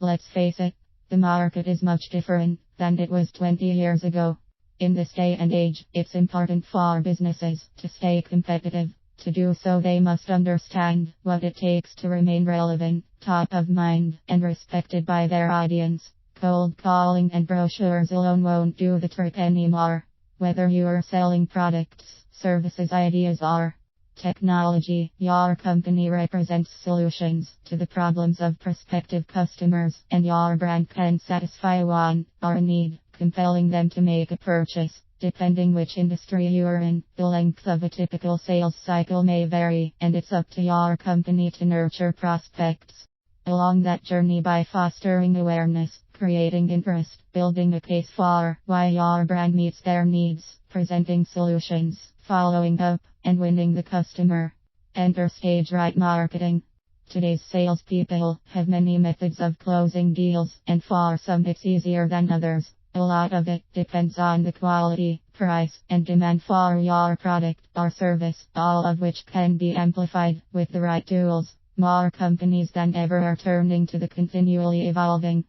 Let's face it, the market is much different than it was 20 years ago. In this day and age, it's important for businesses to stay competitive. To do so, they must understand what it takes to remain relevant, top of mind, and respected by their audience. Cold calling and brochures alone won't do the trick anymore. Whether you are selling products, services, ideas, or technology, your company represents solutions to the problems of prospective customers, and your brand can satisfy one or a need, compelling them to make a purchase. Depending which industry you are in, the length of a typical sales cycle may vary, and it's up to your company to nurture prospects along that journey by fostering awareness, creating interest, building a case for why your brand meets their needs, presenting solutions, following up, and winning the customer. Enter stage right marketing. Today's salespeople have many methods of closing deals, and for some it's easier than others. A lot of it depends on the quality, price, and demand for your product or service, all of which can be amplified with the right tools. More companies than ever are turning to the continually evolving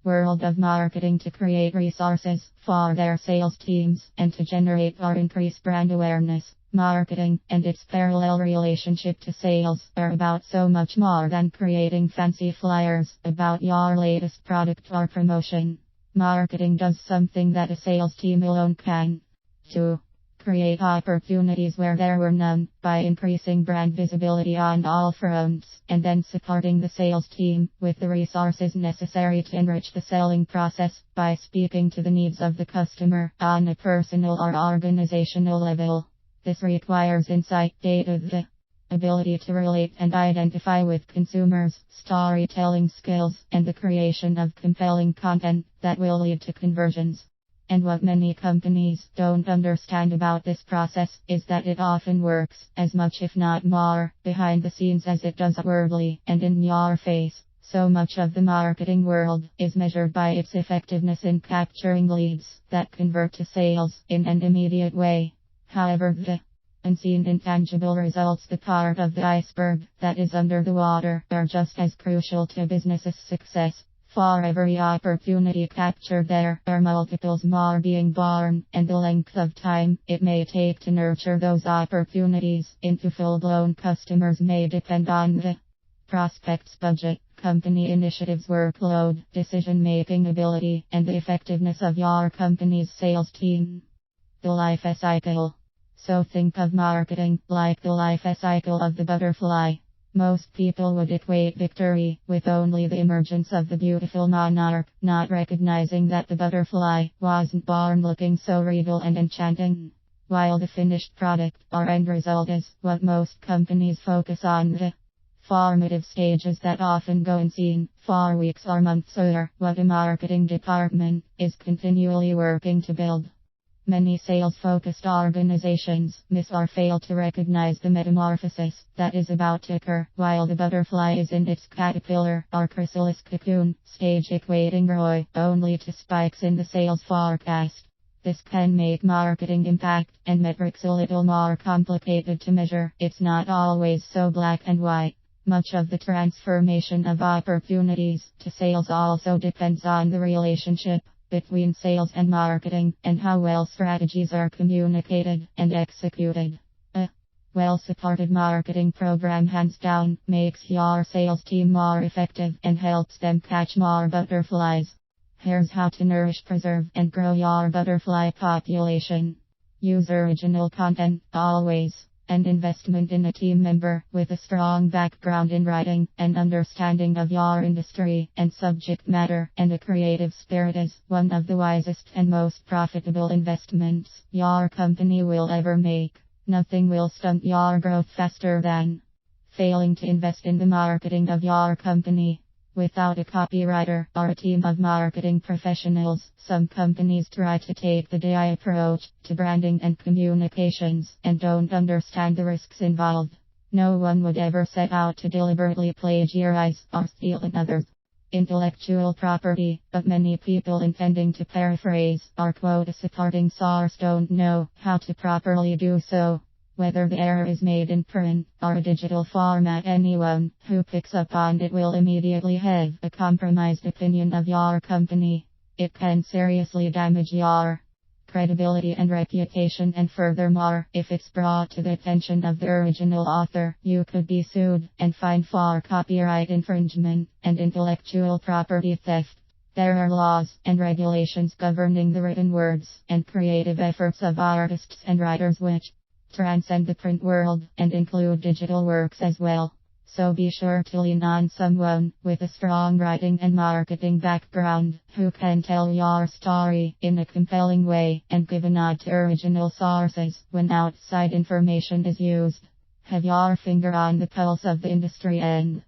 world of marketing to create resources for their sales teams and to generate or increase brand awareness. Marketing and its parallel relationship to sales are about so much more than creating fancy flyers about your latest product or promotion. Marketing does something that a sales team alone can do. Create opportunities where there were none, by increasing brand visibility on all fronts, and then supporting the sales team with the resources necessary to enrich the selling process by speaking to the needs of the customer on a personal or organizational level. This requires insight, data, the ability to relate and identify with consumers, storytelling skills, and the creation of compelling content that will lead to conversions. And what many companies don't understand about this process is that it often works as much, if not more, behind the scenes as it does outwardly and in your face. So much of the marketing world is measured by its effectiveness in capturing leads that convert to sales in an immediate way. However, the unseen intangible results, the part of the iceberg that is under the water, are just as crucial to a business's success. For every opportunity captured, there are multiples more being born, and the length of time it may take to nurture those opportunities into full-blown customers may depend on the prospect's budget, company initiatives, workload, decision-making ability, and the effectiveness of your company's sales team. The life cycle. So think of marketing like the life cycle of the butterfly. Most people would equate victory with only the emergence of the beautiful monarch, not recognizing that the butterfly wasn't born looking so regal and enchanting. While the finished product or end result is what most companies focus on, the formative stages that often go unseen for weeks or months are what a marketing department is continually working to build. Many sales-focused organizations miss or fail to recognize the metamorphosis that is about to occur while the butterfly is in its caterpillar or chrysalis cocoon stage, equating ROI only to spikes in the sales forecast. This can make marketing impact and metrics a little more complicated to measure. It's not always so black and white. Much of the transformation of opportunities to sales also depends on the relationship between sales and marketing, and how well strategies are communicated and executed. A well-supported marketing program hands down makes your sales team more effective and helps them catch more butterflies. Here's how to nourish, preserve, and grow your butterfly population. Use original content, always. And investment in a team member with a strong background in writing, an understanding of your industry and subject matter, and a creative spirit is one of the wisest and most profitable investments your company will ever make. Nothing will stunt your growth faster than failing to invest in the marketing of your company. Without a copywriter or a team of marketing professionals, some companies try to take the DI approach to branding and communications and don't understand the risks involved. No one would ever set out to deliberately plagiarize or steal another's intellectual property, but many people intending to paraphrase or quote a supporting source don't know how to properly do so. Whether the error is made in print or a digital format, anyone who picks up on it will immediately have a compromised opinion of your company. It can seriously damage your credibility and reputation, and furthermore, if it's brought to the attention of the original author, you could be sued and fined for copyright infringement and intellectual property theft. There are laws and regulations governing the written words and creative efforts of artists and writers which transcend the print world and include digital works as well. So be sure to lean on someone with a strong writing and marketing background who can tell your story in a compelling way and give a nod to original sources when outside information is used. Have your finger on the pulse of the industry and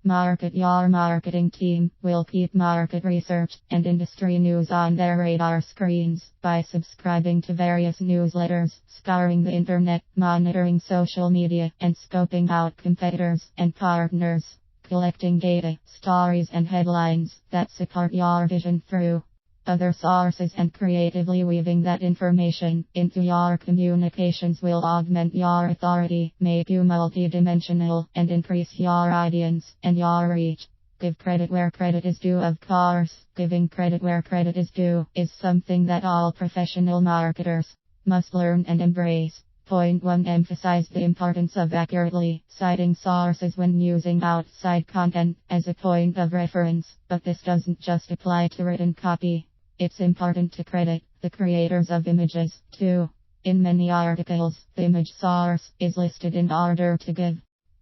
market. Your marketing team will keep market research and industry news on their radar screens by subscribing to various newsletters, scouring the internet, monitoring social media, and scoping out competitors and partners, collecting data, stories, and headlines that support your vision through other sources, and creatively weaving that information into your communications will augment your authority, make you multidimensional, and increase your audience and your reach. Give credit where credit is due, of course. Giving credit where credit is due is something that all professional marketers must learn and embrace. Point 1. Emphasize the importance of accurately citing sources when using outside content as a point of reference, but this doesn't just apply to written copy. It's important to credit the creators of images, too. In many articles, the image source is listed in order to give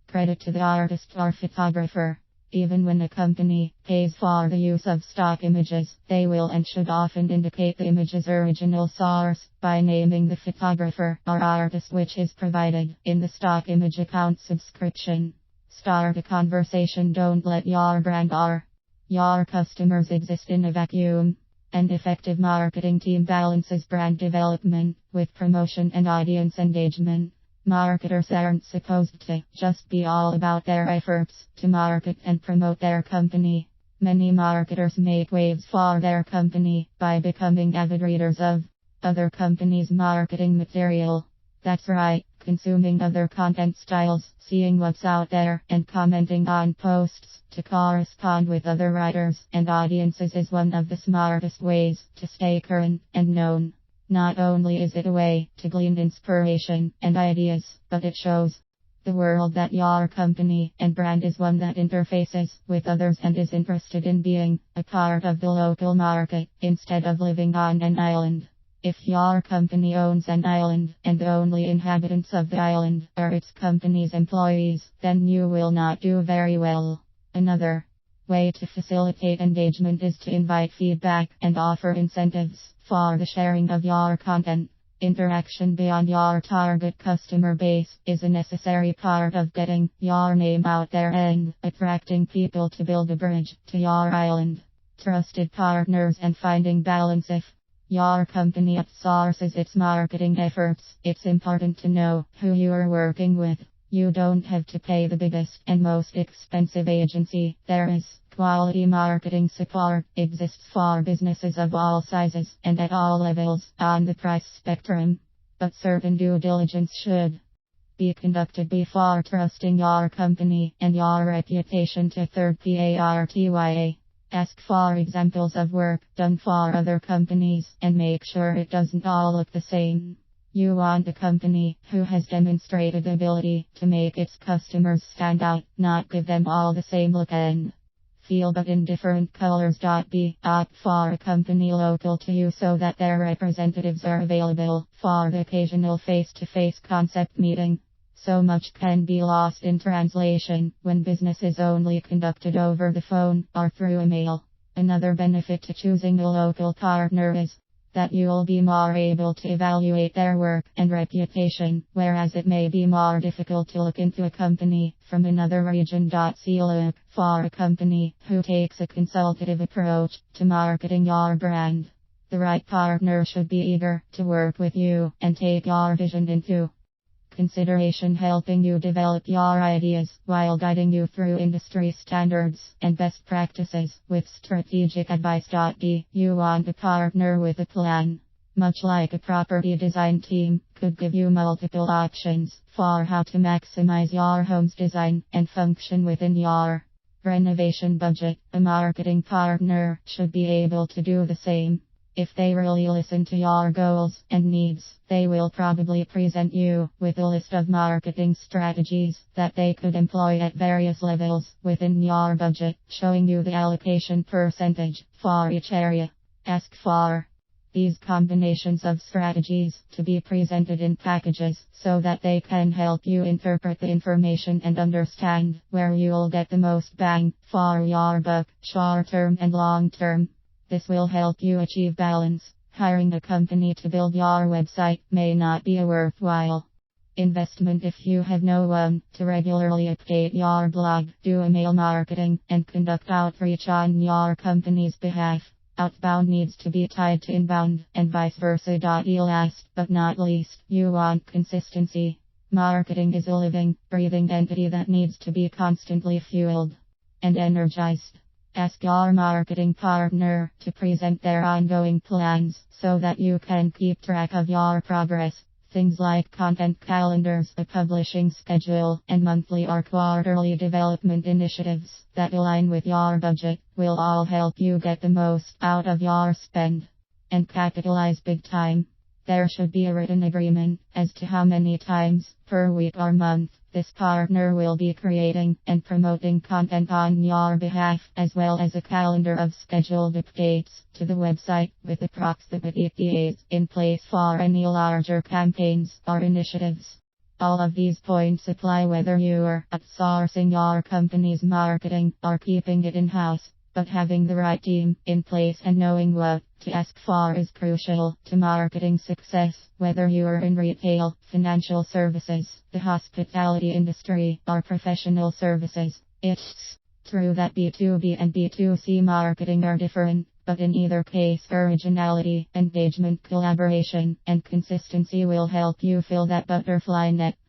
credit to the artist or photographer. Even when a company pays for the use of stock images, they will and should often indicate the image's original source by naming the photographer or artist which is provided in the stock image account subscription. Start a conversation. Don't let your brand or your customers exist in a vacuum. An effective marketing team balances brand development with promotion and audience engagement. Marketers aren't supposed to just be all about their efforts to market and promote their company. Many marketers make waves for their company by becoming avid readers of other companies' marketing material. That's right, consuming other content styles, seeing what's out there, and commenting on posts to correspond with other writers and audiences is one of the smartest ways to stay current and known. Not only is it a way to glean inspiration and ideas, but it shows the world that your company and brand is one that interfaces with others and is interested in being a part of the local market instead of living on an island. If your company owns an island and the only inhabitants of the island are its company's employees, then you will not do very well. Another way to facilitate engagement is to invite feedback and offer incentives for the sharing of your content. Interaction beyond your target customer base is a necessary part of getting your name out there and attracting people to build a bridge to your island. Trusted partners and finding balance. If your company outsources its marketing efforts, it's important to know who you are working with. You don't have to pay the biggest and most expensive agency. There is quality marketing support exists for businesses of all sizes and at all levels on the price spectrum. But certain due diligence should be conducted before trusting your company and your reputation to third party. Ask for examples of work done for other companies and make sure it doesn't all look the same. You want a company who has demonstrated the ability to make its customers stand out, not give them all the same look and feel but in different colors. Opt for a company local to you so that their representatives are available for the occasional face-to-face concept meeting. So much can be lost in translation when business is only conducted over the phone or through email. Another benefit to choosing a local partner is that you'll be more able to evaluate their work and reputation, whereas it may be more difficult to look into a company from another region. Look for a company who takes a consultative approach to marketing your brand. The right partner should be eager to work with you and take your vision into consideration, helping you develop your ideas while guiding you through industry standards and best practices with strategic advice. You want a partner with a plan. much like a property design team, could give you multiple options for how to maximize your home's design and function within your renovation budget. A marketing partner should be able to do the same. If they really listen to your goals and needs, they will probably present you with a list of marketing strategies that they could employ at various levels within your budget, showing you the allocation percentage for each area. Ask for these combinations of strategies to be presented in packages so that they can help you interpret the information and understand where you'll get the most bang for your buck, short term and long term. This will help you achieve balance. Hiring a company to build your website may not be a worthwhile investment if you have no one to regularly update your blog, do email marketing, and conduct outreach on your company's behalf. Outbound needs to be tied to inbound, and vice versa. Last but not least, you want consistency. Marketing is a living, breathing entity that needs to be constantly fueled and energized. Ask your marketing partner to present their ongoing plans so that you can keep track of your progress. Things like content calendars, a publishing schedule, and monthly or quarterly development initiatives that align with your budget will all help you get the most out of your spend and capitalize big time. There should be a written agreement as to how many times per week or month this partner will be creating and promoting content on your behalf, as well as a calendar of scheduled updates to the website with approximate ETAs in place for any larger campaigns or initiatives. All of these points apply whether you are outsourcing your company's marketing or keeping it in-house. But having the right team in place and knowing what to ask for is crucial to marketing success, whether you are in retail, financial services, the hospitality industry, or professional services. It's true that B2B and B2C marketing are different, but in either case, originality, engagement, collaboration, and consistency will help you fill that butterfly net.